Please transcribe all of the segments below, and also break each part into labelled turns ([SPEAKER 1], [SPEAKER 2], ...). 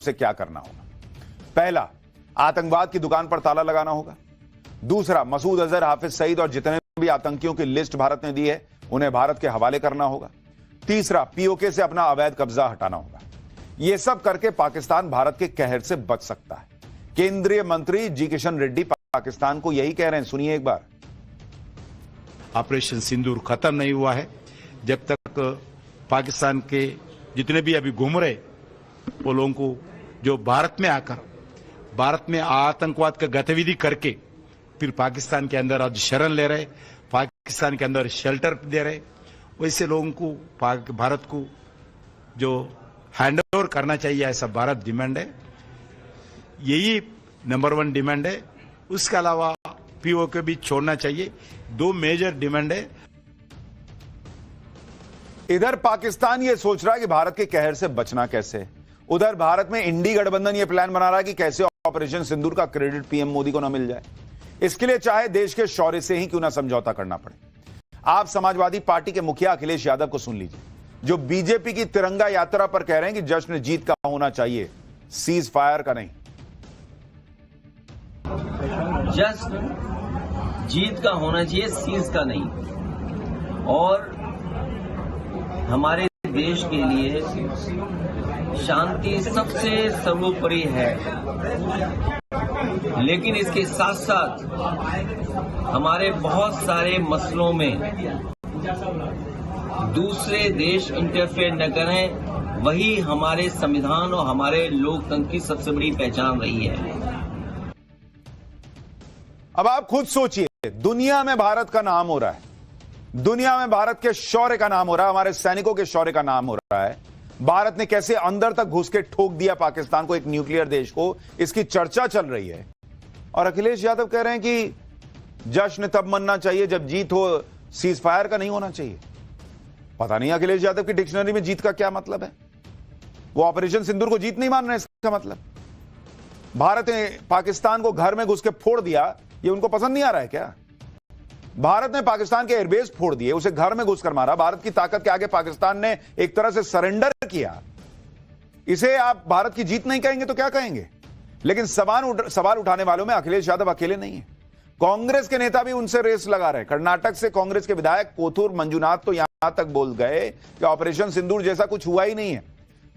[SPEAKER 1] से क्या करना होगा। पहला, आतंकवाद की दुकान पर ताला लगाना होगा। दूसरा, मसूद अजहर, हाफिज सईद और जितने भी आतंकियों की लिस्ट भारत ने दी है उन्हें भारत के हवाले करना होगा। तीसरा, पीओके से अपना अवैध कब्जा हटाना होगा। यह सब करके पाकिस्तान भारत के कहर से बच सकता है। केंद्रीय मंत्री जी किशन रेड्डी पाकिस्तान को यही कह रहे हैं, सुनिए एक बार।
[SPEAKER 2] ऑपरेशन सिंदूर खत्म नहीं हुआ है जब तक पाकिस्तान के जितने भी अभी घूम रहे वो लोगों को जो भारत में आकर भारत में आतंकवाद का गतिविधि करके फिर पाकिस्तान के अंदर आज शरण ले रहे, पाकिस्तान के अंदर शेल्टर दे रहे, वैसे लोगों को भारत को जो हैंड ओवर करना चाहिए ऐसा भारत डिमांड है। यही नंबर 1 डिमांड है। उसके अलावा पीओके भी छोड़ना चाहिए। 2 मेजर डिमांड है।
[SPEAKER 1] इधर पाकिस्तान ये सोच रहा है कि भारत के कहर से बचना कैसे, उधर भारत में इंडी गठबंधन ये प्लान बना रहा है कि कैसे ऑपरेशन सिंदूर का क्रेडिट पीएम मोदी को ना मिल जाए। इसके लिए चाहे देश के शौर्य से ही क्यों ना समझौता करना पड़े। आप समाजवादी पार्टी के मुखिया अखिलेश यादव को सुन लीजिए, जो बीजेपी की तिरंगा यात्रा पर कह रहे हैं कि जश्न जीत का होना चाहिए, सीज फायर का नहीं।
[SPEAKER 3] जश्न जीत का होना चाहिए, सीज का नहीं। और हमारे देश के लिए शांति सबसे सर्वोपरि है, लेकिन इसके साथ साथ हमारे बहुत सारे मसलों में दूसरे देश इंटरफेयर न करें, वही हमारे संविधान और हमारे लोकतंत्र की सबसे बड़ी पहचान रही है।
[SPEAKER 1] अब आप खुद सोचिए, दुनिया में भारत का नाम हो रहा है, दुनिया में भारत के शौर्य का नाम हो रहा है, हमारे सैनिकों के शौर्य का नाम हो रहा है। भारत ने कैसे अंदर तक घुस के ठोक दिया पाकिस्तान को, एक न्यूक्लियर देश को, इसकी चर्चा चल रही है। और अखिलेश यादव कह रहे हैं कि जश्न तब मनना चाहिए जब जीत हो, सीज फायर का नहीं होना चाहिए। पता नहीं अखिलेश यादव की डिक्शनरी में जीत का क्या मतलब है। वो ऑपरेशन सिंदूर को जीत नहीं मान रहे, इसका मतलब भारत ने पाकिस्तान को घर में घुस के फोड़ दिया, ये उनको पसंद नहीं आ रहा है क्या? भारत ने पाकिस्तान के एयरबेस फोड़ दिए, उसे घर में घुसकर मारा। भारत की ताकत के आगे पाकिस्तान ने एक तरह से सरेंडर किया। इसे आप भारत की जीत नहीं कहेंगे तो क्या कहेंगे? लेकिन सवाल उठाने वालों में अखिलेश यादव अकेले नहीं है। कांग्रेस के नेता भी उनसे रेस लगा रहे। कर्नाटक से कांग्रेस के विधायक कोथूर मंजुनाथ तो यहां तक बोल गए कि ऑपरेशन सिंदूर जैसा कुछ हुआ ही नहीं है।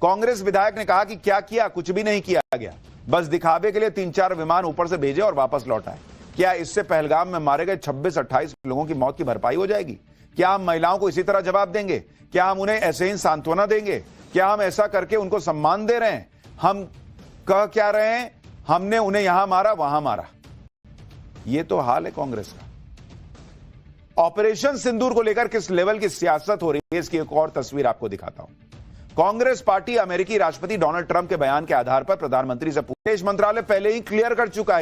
[SPEAKER 1] कांग्रेस विधायक ने कहा कि क्या किया? कुछ भी नहीं किया गया, बस दिखावे के लिए 3-4 विमान ऊपर से भेजे और वापस लौट आए। क्या इससे पहलगाम में मारे गए 26-28 लोगों की मौत की भरपाई हो जाएगी? क्या हम महिलाओं को इसी तरह जवाब देंगे? क्या हम उन्हें ऐसे ही सांत्वना देंगे? क्या हम ऐसा करके उनको सम्मान दे रहे हैं? हम कह क्या रहे हैं? हमने उन्हें यहां मारा, वहां मारा। यह तो हाल है कांग्रेस का। ऑपरेशन सिंदूर को लेकर किस लेवल की सियासत हो रही है, इसकी एक और तस्वीर आपको दिखाता हूं। कांग्रेस पार्टी अमेरिकी राष्ट्रपति डोनाल्ड ट्रंप के बयान के आधार पर प्रधानमंत्री से विदेश मंत्रालय पहले ही क्लियर कर चुका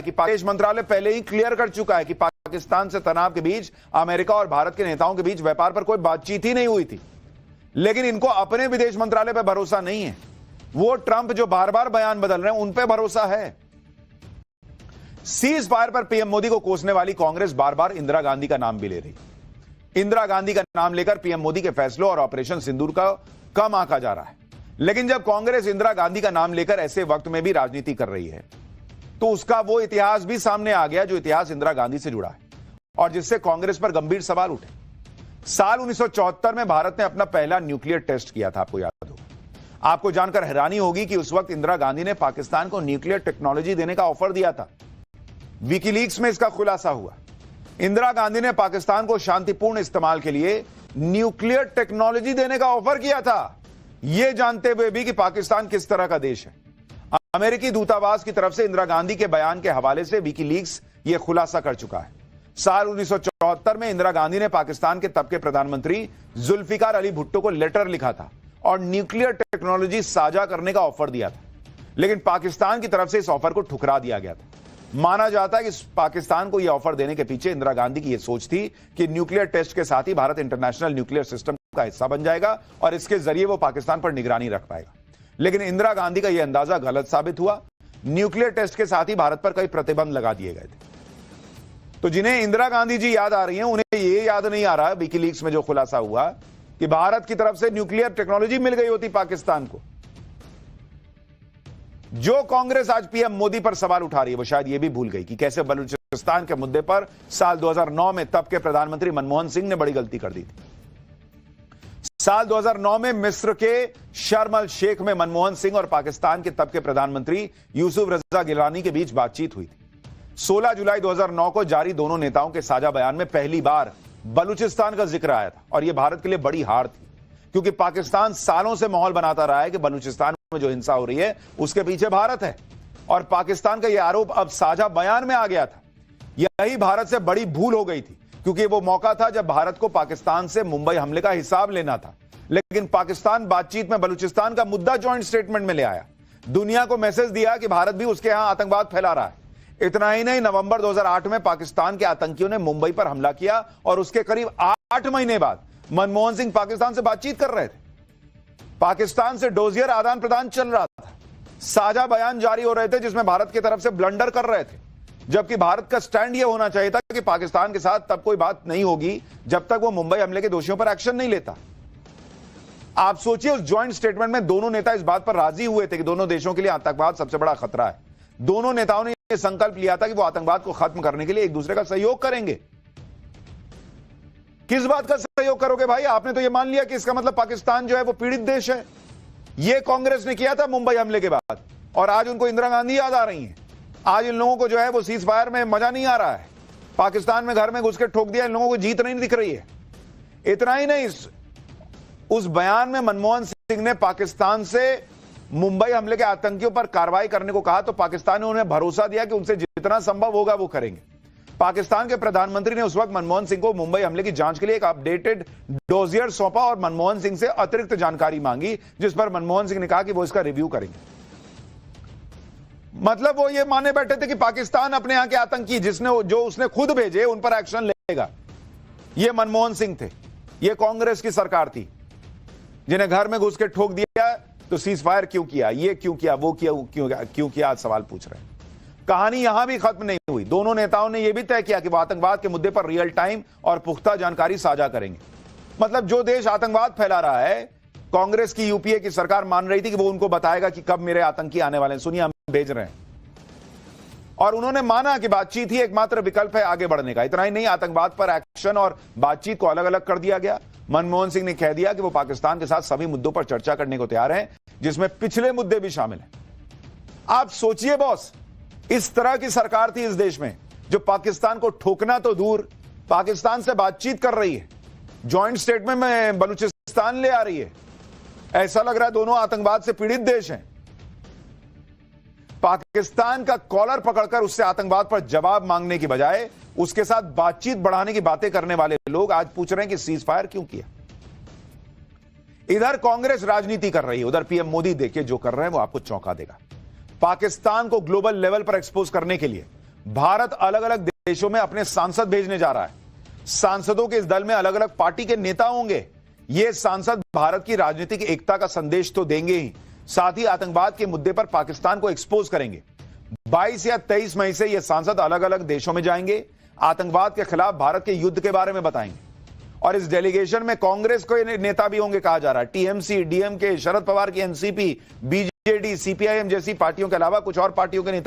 [SPEAKER 1] है कि पाकिस्तान से तनाव के बीच अमेरिका और भारत के नेताओं के बीच व्यापार पर कोई बातचीत ही नहीं हुई थी। लेकिन इनको अपने विदेश मंत्रालय पर भरोसा नहीं है। वो ट्रंप जो बार बार बयान बदल रहे हैं उन पर भरोसा है। सीज फायर पर पीएम मोदी को कोसने वाली कांग्रेस बार बार इंदिरा गांधी का नाम भी ले रही। इंदिरा गांधी का नाम लेकर पीएम मोदी के फैसलों और ऑपरेशन सिंदूर का कम आंका जा रहा है। लेकिन जब कांग्रेस इंदिरा गांधी का नाम लेकर ऐसे वक्त में भी राजनीति कर रही है तो उसका वो इतिहास भी सामने आ गया जो इतिहास इंदिरा गांधी से जुड़ा है और जिससे कांग्रेस पर गंभीर सवाल उठे। साल 1974 में भारत ने अपना पहला न्यूक्लियर टेस्ट किया था, आपको याद होगा। आपको जानकर हैरानी होगी कि उस वक्त इंदिरा गांधी ने पाकिस्तान को न्यूक्लियर टेक्नोलॉजी देने का ऑफर दिया था। विकीलीक्स में इसका खुलासा हुआ। इंदिरा गांधी ने पाकिस्तान को शांतिपूर्ण इस्तेमाल के लिए न्यूक्लियर टेक्नोलॉजी देने का ऑफर किया था, यह जानते हुए भी कि पाकिस्तान किस तरह का देश है। अमेरिकी दूतावास की तरफ से इंदिरा गांधी के बयान के हवाले से विकीलीक्स यह खुलासा कर चुका है। साल 1974 में इंदिरा गांधी ने पाकिस्तान के तब के प्रधानमंत्री जुल्फिकार अली भुट्टो को लेटर लिखा था और न्यूक्लियर टेक्नोलॉजी साझा करने का ऑफर दिया था। लेकिन पाकिस्तान की तरफ से इस ऑफर को ठुकरा दिया गया था। माना जाता है कि पाकिस्तान को यह ऑफर देने के पीछे इंदिरा गांधी की यह सोच थी कि न्यूक्लियर टेस्ट के साथ ही भारत इंटरनेशनल न्यूक्लियर सिस्टम का हिस्सा बन जाएगा और इसके जरिए वो पाकिस्तान पर निगरानी रख पाएगा। लेकिन इंदिरा गांधी का यह अंदाजा गलत साबित हुआ। न्यूक्लियर टेस्ट के साथ ही भारत पर कई प्रतिबंध लगा दिए गए थे। तो जिन्हें इंदिरा गांधी जी याद आ रही हैं, उन्हें यह याद नहीं आ रहा विकीलीक्स में जो खुलासा हुआ कि भारत की तरफ से न्यूक्लियर टेक्नोलॉजी मिल गई होती पाकिस्तान को। जो कांग्रेस आज पीएम मोदी पर सवाल उठा रही है वो शायद ये भी भूल गई कि कैसे बलूचिस्तान के मुद्दे पर साल 2009 में तब के प्रधानमंत्री मनमोहन सिंह ने बड़ी गलती कर दी थी। साल 2009 में मिस्र के शर्म अल शेख में मनमोहन सिंह और पाकिस्तान के तब के प्रधानमंत्री यूसुफ रजा गिलानी के बीच बातचीत हुई थी। 16 जुलाई 2009 को जारी दोनों नेताओं के साझा बयान में पहली बार बलूचिस्तान का जिक्र आया था और यह भारत के लिए बड़ी हार थी, क्योंकि पाकिस्तान सालों से माहौल बनाता रहा है कि बलूचिस्तान में जो हिंसा हो रही है उसके पीछे भारत है, और पाकिस्तान का यह आरोप अब साझा बयान में आ गया था। यही भारत से बड़ी भूल हो गई थी, क्योंकि वो मौका था जब भारत को पाकिस्तान से मुंबई हमले का हिसाब लेना था। लेकिन पाकिस्तान बातचीत में बलूचिस्तान का मुद्दा जॉइंट स्टेटमेंट में ले आया, दुनिया को मैसेज दिया कि भारत भी उसके यहां आतंकवाद फैला रहा है। इतना ही नहीं, नवंबर 2008 में पाकिस्तान के आतंकियों ने मुंबई पर हमला किया और उसके करीब 8 महीने बाद मनमोहन सिंह पाकिस्तान से बातचीत कर रहे थे। पाकिस्तान से डोजियर आदान प्रदान चल रहा था, साझा बयान जारी हो रहे थे जिसमें भारत की तरफ से ब्लंडर कर रहे थे, जबकि भारत का स्टैंड यह होना चाहिए था कि पाकिस्तान के साथ तब कोई बात नहीं होगी जब तक वो मुंबई हमले के दोषियों पर एक्शन नहीं लेता। आप सोचिए, उस ज्वाइंट स्टेटमेंट में दोनों नेता इस बात पर राजी हुए थे कि दोनों देशों के लिए आतंकवाद सबसे बड़ा खतरा है। दोनों नेताओं ने यह संकल्प लिया था कि वो आतंकवाद को खत्म करने के लिए एक दूसरे का सहयोग करेंगे। किस बात का सहयोग करोगे भाई? आपने तो यह मान लिया कि इसका मतलब पाकिस्तान जो है वो पीड़ित देश है। यह कांग्रेस ने किया था मुंबई हमले के बाद, और आज उनको इंदिरा गांधी याद आ रही है। आज इन लोगों को जो है वो सीज फायर में मजा नहीं आ रहा है। पाकिस्तान में घर में घुस के ठोक दिया, इन लोगों को जीत नहीं दिख रही है। इतना ही नहीं, उस बयान में मनमोहन सिंह ने पाकिस्तान से मुंबई हमले के आतंकियों पर कार्रवाई करने को कहा, तो पाकिस्तान ने उन्हें भरोसा दिया कि उनसे जितना संभव होगा वो करेंगे। पाकिस्तान के प्रधानमंत्री ने उस वक्त मनमोहन सिंह को मुंबई हमले की जांच के लिए एक अपडेटेड डोजियर सौंपा और मनमोहन सिंह से अतिरिक्त जानकारी मांगी, जिस पर मनमोहन सिंह ने कहा कि वो इसका रिव्यू करेंगे। मतलब वो ये माने बैठे थे कि पाकिस्तान अपने यहां के आतंकी जो उसने खुद भेजे उन पर एक्शन लेगा। ये मनमोहन सिंह थे, ये कांग्रेस की सरकार थी जिन्हें घर में घुस के ठोक दिया, तो सीज फायर क्यों किया, ये क्यों किया, वो क्यों किया, आज सवाल पूछ रहे हैं। कहानी यहां भी खत्म नहीं हुई। दोनों नेताओं ने यह भी तय किया कि वो आतंकवाद के मुद्दे पर रियल टाइम और पुख्ता जानकारी साझा करेंगे। मतलब जो देश आतंकवाद फैला रहा है, कांग्रेस की यूपीए की सरकार मान रही थी कि वो उनको बताएगा कि कब मेरे आतंकी आने वाले हैं, सुनिए हम भेज रहे हैं। और उन्होंने माना कि बातचीत ही एकमात्र विकल्प है आगे बढ़ने का। इतना ही नहीं, आतंकवाद पर एक्शन और बातचीत को अलग अलग कर दिया गया। मनमोहन सिंह ने कह दिया कि वो पाकिस्तान के साथ सभी मुद्दों पर चर्चा करने को तैयार हैं, जिसमें पिछले मुद्दे भी शामिल हैं। आप सोचिए बॉस, इस तरह की सरकार थी इस देश में जो पाकिस्तान को ठोकना तो दूर, पाकिस्तान से बातचीत कर रही है, जॉइंट स्टेटमेंट में बलूचिस्तान ले आ रही है। ऐसा लग रहा है दोनों आतंकवाद से पीड़ित देश हैं। पाकिस्तान का कॉलर पकड़कर उससे आतंकवाद पर जवाब मांगने की बजाय उसके साथ बातचीत बढ़ाने की बातें करने वाले लोग आज पूछ रहे हैं कि सीज फायर क्यों किया। इधर कांग्रेस राजनीति कर रही है, उधर पीएम मोदी देखिए जो कर रहे हैं वो आपको चौंका देगा। पाकिस्तान को ग्लोबल लेवल पर एक्सपोज करने के लिए भारत अलग अलग देशों में अपने सांसद भेजने जा रहा है। सांसदों के इस दल में अलग अलग पार्टी के नेता होंगे। ये सांसद भारत की राजनीतिक एकता का संदेश तो देंगे ही, साथ ही आतंकवाद के मुद्दे पर पाकिस्तान को एक्सपोज करेंगे। 22 या 23 मई से ये सांसद अलग अलग देशों में जाएंगे, आतंकवाद के खिलाफ भारत के युद्ध के बारे में बताएंगे। और इस डेलीगेशन में कांग्रेस के नेता भी होंगे कहा जा रहा है। टीएमसी, डीएमके, शरद पवार की एनसीपी, बीजेडी, सीपीआईएम जैसी पार्टियों के अलावा कुछ और पार्टियों के नेता